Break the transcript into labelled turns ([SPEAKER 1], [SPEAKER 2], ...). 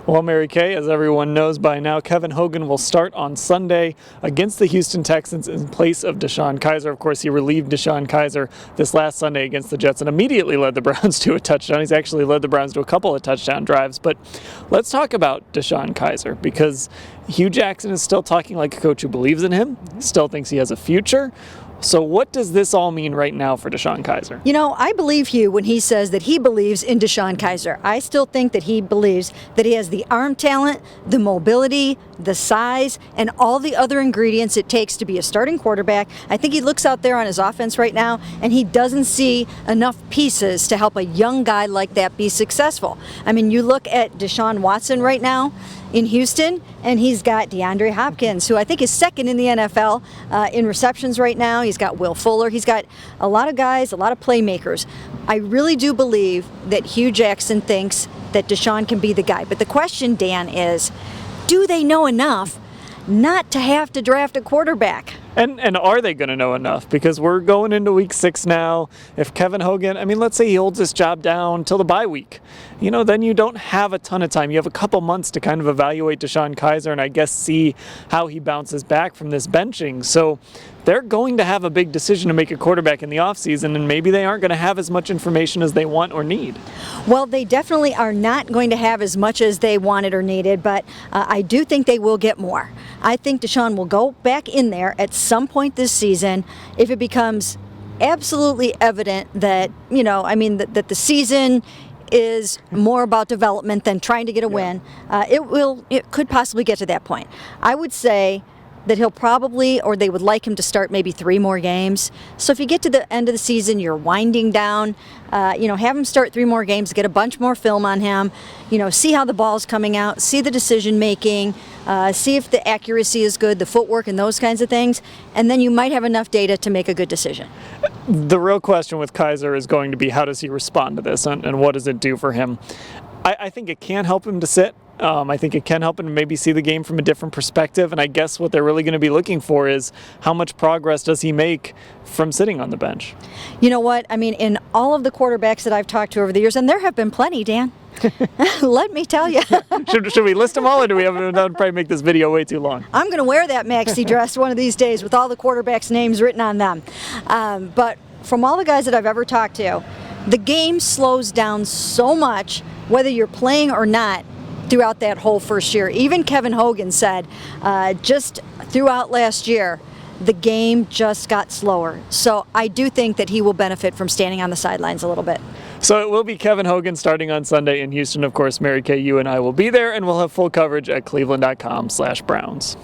[SPEAKER 1] Well, Mary Kay, as everyone knows by now, Kevin Hogan will start on Sunday against the Houston Texans in place of DeShone Kizer. Of course, he relieved DeShone Kizer this last Sunday against the Jets and immediately led the Browns to a touchdown. He's actually led the Browns to a couple of touchdown drives. But let's talk about DeShone Kizer, because Hugh Jackson is still talking like a coach who believes in him, still thinks he has a future. So what does this all mean right now for DeShone Kizer?
[SPEAKER 2] You know, I believe Hugh when he says that he believes in DeShone Kizer. I still think that he believes that he has the arm talent, the mobility, the size, and all the other ingredients it takes to be a starting quarterback. I think he looks out there on his offense right now, and he doesn't see enough pieces to help a young guy like that be successful. I mean, you look at Deshaun Watson right now in Houston, and he's got DeAndre Hopkins, who I think is second in the NFL in receptions right now. He's got Will Fuller. He's got a lot of guys, a lot of playmakers. I really do believe that Hugh Jackson thinks that DeShone can be the guy. But the question, Dan, is do they know enough not to have to draft a quarterback?
[SPEAKER 1] And are they going to know enough? Because we're going into week 6 now. If Kevin Hogan, I mean, let's say he holds this job down till the bye week, you know, then you don't have a ton of time. You have a couple months to kind of evaluate DeShone Kizer and I guess see how he bounces back from this benching. So they're going to have a big decision to make a quarterback in the offseason, and maybe they aren't going to have as much information as they want or need.
[SPEAKER 2] Well, they definitely are not going to have as much as they wanted or needed, but I do think they will get more. I think DeShone will go back in there at some point this season if it becomes absolutely evident that, you know, I mean, that the season is more about development than trying to get a win. It could possibly get to that point. I would say that he'll probably, or they would like him to start maybe 3 more games. So if you get to the end of the season, you're winding down, have him start 3 more games, get a bunch more film on him, see how the ball's coming out, see the decision making, see if the accuracy is good, the footwork and those kinds of things, and then you might have enough data to make a good decision.
[SPEAKER 1] The real question with Kizer is going to be how does he respond to this and what does it do for him? I think it can help him to sit. I think it can help him to maybe see the game from a different perspective, and I guess what they're really going to be looking for is how much progress does he make from sitting on the bench? You
[SPEAKER 2] know what? I mean, in all of the quarterbacks that I've talked to over the years, and there have been plenty, Dan, let me tell you.
[SPEAKER 1] Should we list them all, or do we have to probably make this video way too long?
[SPEAKER 2] I'm going to wear that maxi dress one of these days with all the quarterbacks' names written on them. But from all the guys that I've ever talked to, the game slows down so much, whether you're playing or not, throughout that whole first year. Even Kevin Hogan said just throughout last year, the game just got slower. So I do think that he will benefit from standing on the sidelines a little bit.
[SPEAKER 1] So it will be Kevin Hogan starting on Sunday in Houston. Of course, Mary Kay, you and I will be there, and we'll have full coverage at cleveland.com/Browns.